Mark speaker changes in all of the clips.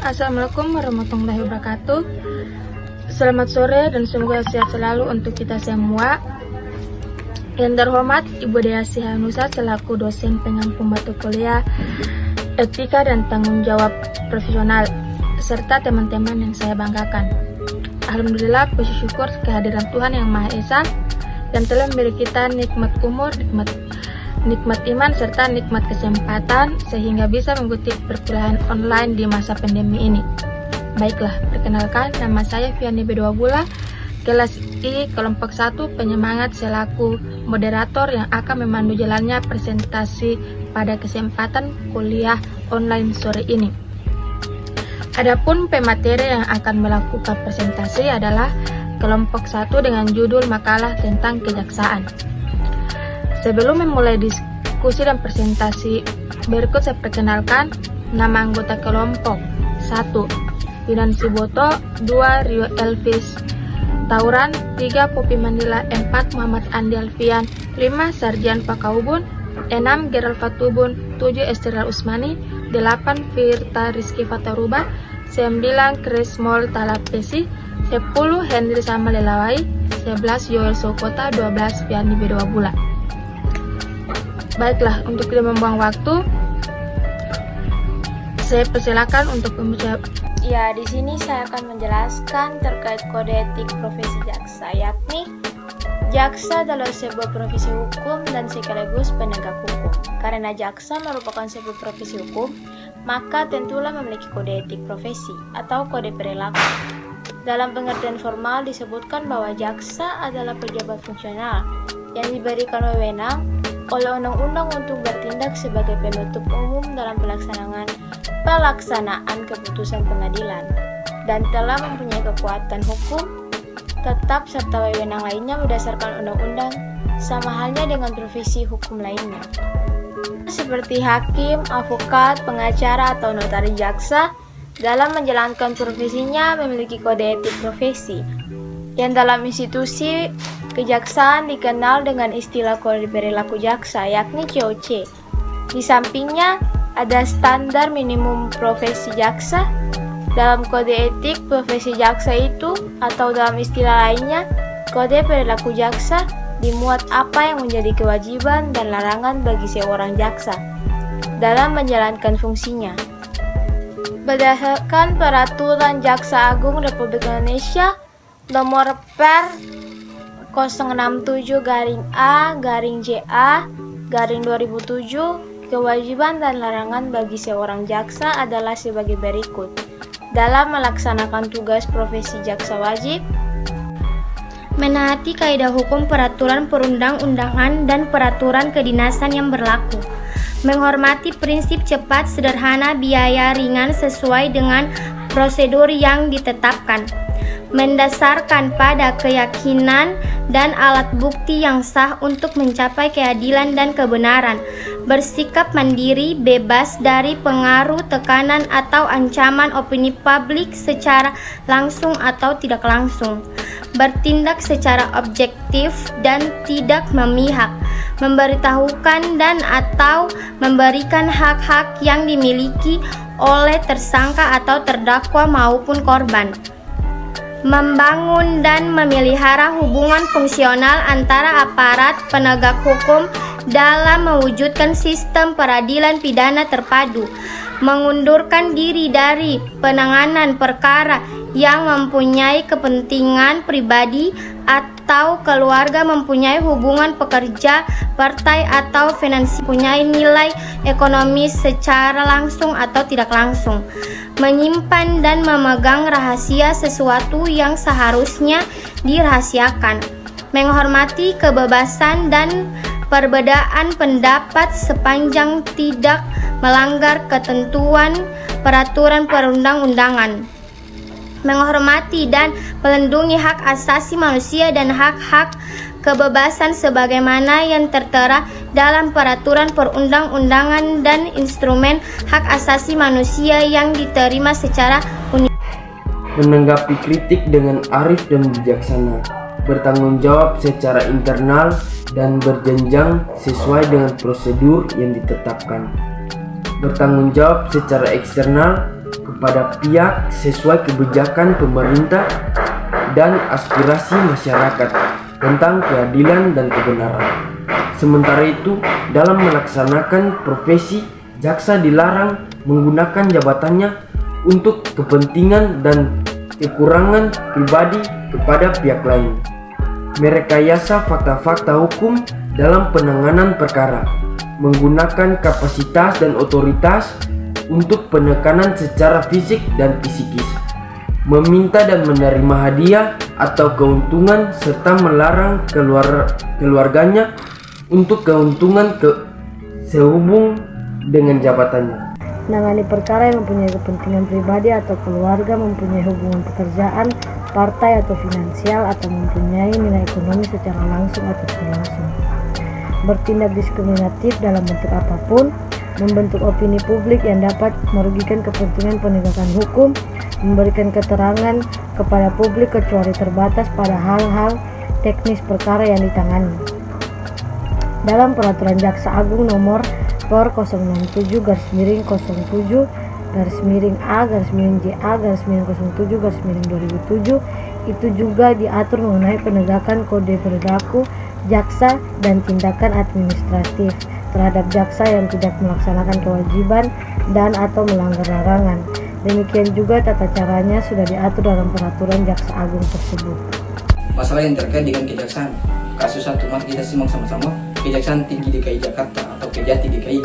Speaker 1: Assalamualaikum warahmatullahi wabarakatuh. Selamat sore dan semoga sehat selalu untuk kita semua. Yang terhormat Ibu Dayasi Hanusa selaku dosen pengampu mata kuliah etika dan tanggung jawab profesional, serta teman-teman yang saya banggakan. Alhamdulillah, puji syukur kehadiran Tuhan Yang Maha Esa yang telah memberi kita nikmat umur, nikmat iman, serta nikmat kesempatan sehingga bisa mengikuti perkuliahan online di masa pandemi ini. Baiklah, perkenalkan, nama saya Viani Bedwabula, kelas I kelompok 1 penyemangat selaku moderator yang akan memandu jalannya presentasi pada kesempatan kuliah online sore ini. Adapun pemateri yang akan melakukan presentasi adalah kelompok 1 dengan judul makalah tentang kejaksaan. Sebelum memulai diskusi dan presentasi, berikut saya perkenalkan nama anggota kelompok. 1. Dinan Siboto, 2. Rio Elvis Tauran, 3. Popi Manila, 4. Muhammad Andi Alfian, 5. Sarjan Pakaubun, 6. Gerald Fatubun, 7. Esteral Usmani, 8. Firta Rizky Fataruba, 9. Krismol Talapesi, 10. Henry Samalelawai, 11. Yoel Sokota, 12. Viani Bedwabula. Baiklah, untuk tidak membuang waktu, saya persilakan untuk pembicara.
Speaker 2: Ya, di sini saya akan menjelaskan terkait kode etik profesi jaksa, yakni jaksa adalah sebuah profesi hukum dan sekaligus penegak hukum. Karena jaksa merupakan sebuah profesi hukum, maka tentulah memiliki kode etik profesi atau kode perilaku. Dalam pengertian formal disebutkan bahwa jaksa adalah pejabat fungsional yang diberikan wewenang oleh undang-undang untuk bertindak sebagai penutup umum dalam pelaksanaan keputusan pengadilan dan telah mempunyai kekuatan hukum tetap serta wewenang lainnya berdasarkan undang-undang, sama halnya dengan profesi hukum lainnya. Seperti hakim, avokat, pengacara, atau notaris, jaksa dalam menjalankan profesinya memiliki kode etik profesi yang dalam institusi kejaksaan dikenal dengan istilah kode perilaku jaksa, yakni COC. Di sampingnya ada standar minimum profesi jaksa. Dalam kode etik profesi jaksa itu, atau dalam istilah lainnya, kode perilaku jaksa, dimuat apa yang menjadi kewajiban dan larangan bagi seorang jaksa dalam menjalankan fungsinya. Berdasarkan Peraturan Jaksa Agung Republik Indonesia Nomor Per 067-A-JA-2007, kewajiban dan larangan bagi seorang jaksa adalah sebagai berikut. Dalam melaksanakan tugas profesi jaksa wajib
Speaker 3: menaati kaidah hukum, peraturan perundang-undangan, dan peraturan kedinasan yang berlaku. Menghormati prinsip cepat, sederhana, biaya ringan sesuai dengan prosedur yang ditetapkan. Mendasarkan pada keyakinan dan alat bukti yang sah untuk mencapai keadilan dan kebenaran. Bersikap mandiri, bebas dari pengaruh, tekanan, atau ancaman opini publik secara langsung atau tidak langsung. Bertindak secara objektif dan tidak memihak. Memberitahukan dan atau memberikan hak-hak yang dimiliki oleh tersangka atau terdakwa maupun korban. Membangun dan memelihara hubungan fungsional antara aparat penegak hukum dalam mewujudkan sistem peradilan pidana terpadu. Mengundurkan diri dari penanganan perkara yang mempunyai kepentingan pribadi atau keluarga, mempunyai hubungan pekerja, partai atau finansial, mempunyai nilai ekonomis secara langsung atau tidak langsung. Menyimpan dan memegang rahasia sesuatu yang seharusnya dirahasiakan. Menghormati kebebasan dan perbedaan pendapat sepanjang tidak melanggar ketentuan peraturan perundang-undangan. Menghormati dan melindungi hak asasi manusia dan hak-hak kebebasan sebagaimana yang tertera dalam peraturan perundang-undangan dan instrumen hak asasi manusia yang diterima secara universal.
Speaker 4: Menanggapi kritik dengan arif dan bijaksana, bertanggung jawab secara internal dan berjenjang sesuai dengan prosedur yang ditetapkan. Bertanggung jawab secara eksternal kepada pihak sesuai kebijakan pemerintah dan aspirasi masyarakat tentang keadilan dan kebenaran. Sementara itu, dalam melaksanakan profesi, jaksa dilarang menggunakan jabatannya untuk kepentingan dan kekurangan pribadi kepada pihak lain, merekayasa fakta-fakta hukum dalam penanganan perkara, menggunakan kapasitas dan otoritas untuk penekanan secara fisik dan psikis, meminta dan menerima hadiah atau keuntungan, serta melarang keluarganya untuk keuntungan sehubung dengan jabatannya.
Speaker 5: Menangani perkara yang mempunyai kepentingan pribadi atau keluarga, mempunyai hubungan pekerjaan, partai atau finansial, atau mempunyai nilai ekonomi secara langsung atau tidak langsung. Bertindak diskriminatif dalam bentuk apapun, membentuk opini publik yang dapat merugikan kepentingan penegakan hukum, memberikan keterangan kepada publik kecuali terbatas pada hal-hal teknis perkara yang ditangani. Dalam Peraturan Jaksa Agung Nomor Per 067/07-A/JA/07/2007 itu juga diatur mengenai penegakan kode perilaku jaksa dan tindakan administratif terhadap jaksa yang tidak melaksanakan kewajiban dan atau melanggar larangan. Demikian juga tata caranya sudah diatur dalam Peraturan Jaksa Agung tersebut.
Speaker 6: Masalah yang terkait dengan kejaksaan. Kasus satu, mari kita simak sama-sama. Kejaksaan Tinggi DKI Jakarta atau Kejati DKI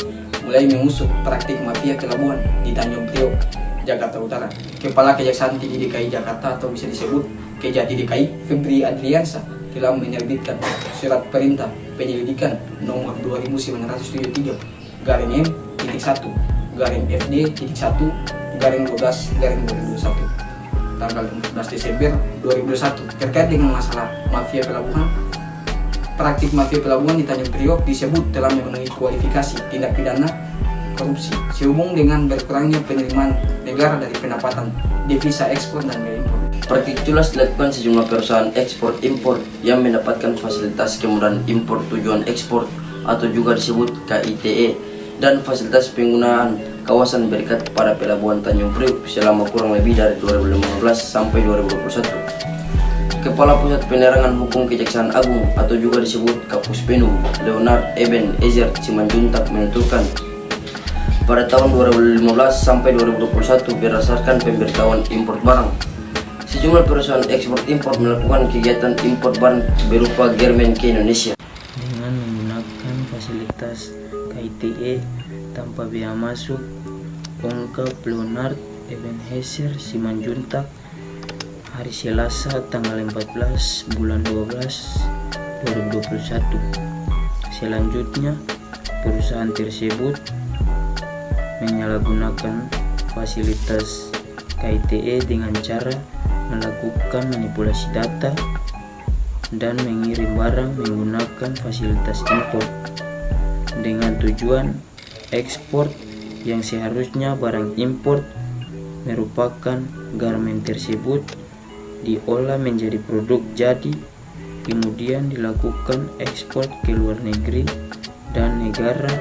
Speaker 6: mulai mengusut praktik mafia pelabuhan di Tanjung Priok, Jakarta Utara. Kepala Kejaksaan Tinggi DKI Jakarta atau bisa disebut Kejati DKI, Febri Adriansa, telah menerbitkan surat perintah penyelidikan nomor 29-M-1/M-FD-1-12-2021 tanggal 14 Desember 2021 terkait dengan masalah mafia pelabuhan. Praktik mafia pelabuhan di Tanjung Priok disebut telah memenuhi kualifikasi tindak pidana korupsi sehubung dengan berkurangnya penerimaan negara dari pendapatan devisa ekspor dan bea impor.
Speaker 7: Praktik culas dilakukan sejumlah perusahaan ekspor impor yang mendapatkan fasilitas kemudahan impor tujuan ekspor atau juga disebut KITE dan fasilitas penggunaan kawasan berikat pada pelabuhan Tanjung Priok selama kurang lebih dari 2015 sampai 2021. Kepala Pusat Penerangan Hukum Kejaksaan Agung atau juga disebut Kapus Penum, Leonard Eben Ezer Simanjuntak menuturkan pada tahun 2015 sampai 2021 berdasarkan pemberitahuan impor barang, sejumlah perusahaan ekspor impor melakukan kegiatan impor barang berupa garmen ke Indonesia
Speaker 8: dengan menggunakan fasilitas KITE tanpa biaya masuk. Ungkap Leonard Eben Ezer Simanjuntak hari Selasa tanggal 14 bulan 12 2021. Selanjutnya, perusahaan tersebut menyalahgunakan fasilitas KITE dengan cara melakukan manipulasi data dan mengirim barang menggunakan fasilitas impor dengan tujuan ekspor yang seharusnya barang impor merupakan garmen tersebut diolah menjadi produk jadi, kemudian dilakukan ekspor ke luar negeri dan negara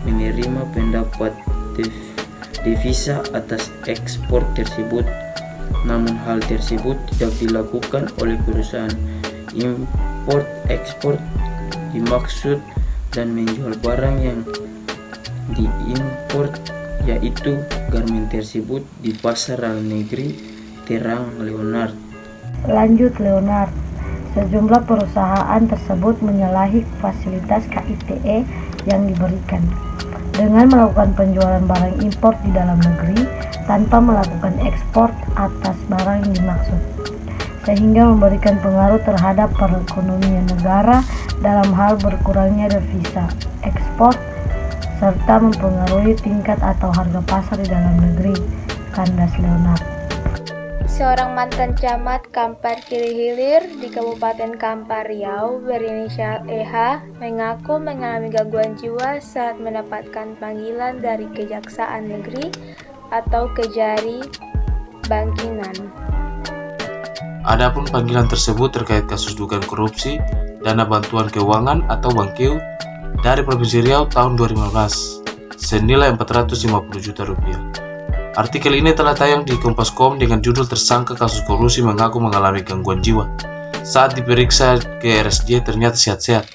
Speaker 8: menerima pendapat devisa atas ekspor tersebut. Namun hal tersebut tidak dilakukan oleh perusahaan import ekspor dimaksud dan menjual barang yang diimpor, yaitu garmen tersebut di pasar dalam negeri, terang Leonard.
Speaker 5: Lanjut Leonard, sejumlah perusahaan tersebut menyalahi fasilitas KITE yang diberikan dengan melakukan penjualan barang impor di dalam negeri tanpa melakukan ekspor atas barang yang dimaksud, sehingga memberikan pengaruh terhadap perekonomian negara dalam hal berkurangnya devisa ekspor serta mempengaruhi tingkat atau harga pasar di dalam negeri, kandas Leonard.
Speaker 2: Seorang mantan camat Kampar Kiri Hilir di Kabupaten Kampar Riau berinisial EH mengaku mengalami gangguan jiwa saat mendapatkan panggilan dari Kejaksaan Negeri atau Kejari Bangkinang.
Speaker 9: Adapun panggilan tersebut terkait kasus dugaan korupsi dana bantuan keuangan atau Bangkeu dari Provinsi Riau tahun 2015 senilai 450 juta rupiah. Artikel ini telah tayang di Kompas.com dengan judul "Tersangka kasus korupsi mengaku mengalami gangguan jiwa. Saat diperiksa ke RSJ ternyata sehat-sehat.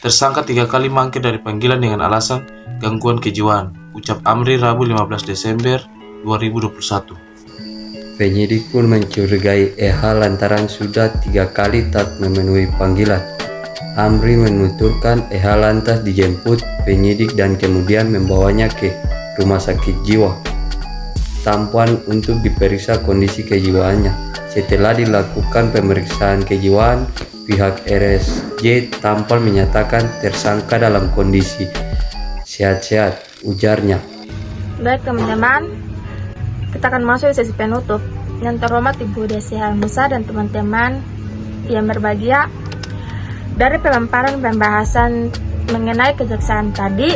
Speaker 9: Tersangka 3 kali mangkir dari panggilan dengan alasan gangguan kejiwaan," ucap Amri Rabu 15 Desember 2021.
Speaker 10: Penyidik pun mencurigai EH lantaran sudah 3 kali tak memenuhi panggilan. Amri menuturkan EH lantas dijemput penyidik dan kemudian membawanya ke rumah sakit jiwa Tampuan untuk diperiksa kondisi kejiwaannya. Setelah dilakukan pemeriksaan kejiwaan, pihak RSJ Tampal menyatakan tersangka dalam kondisi sehat-sehat, ujarnya.
Speaker 1: Baik teman-teman, kita akan masuk sesi penutup. Yang terhormat Ibu Desi Hanusa dan teman-teman yang berbahagia, dari pemaparan pembahasan mengenai kejaksaan tadi,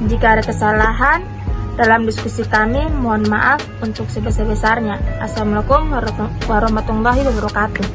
Speaker 1: jika ada kesalahan dalam diskusi kami, mohon maaf untuk sebesar-besarnya. Assalamualaikum warahmatullahi wabarakatuh.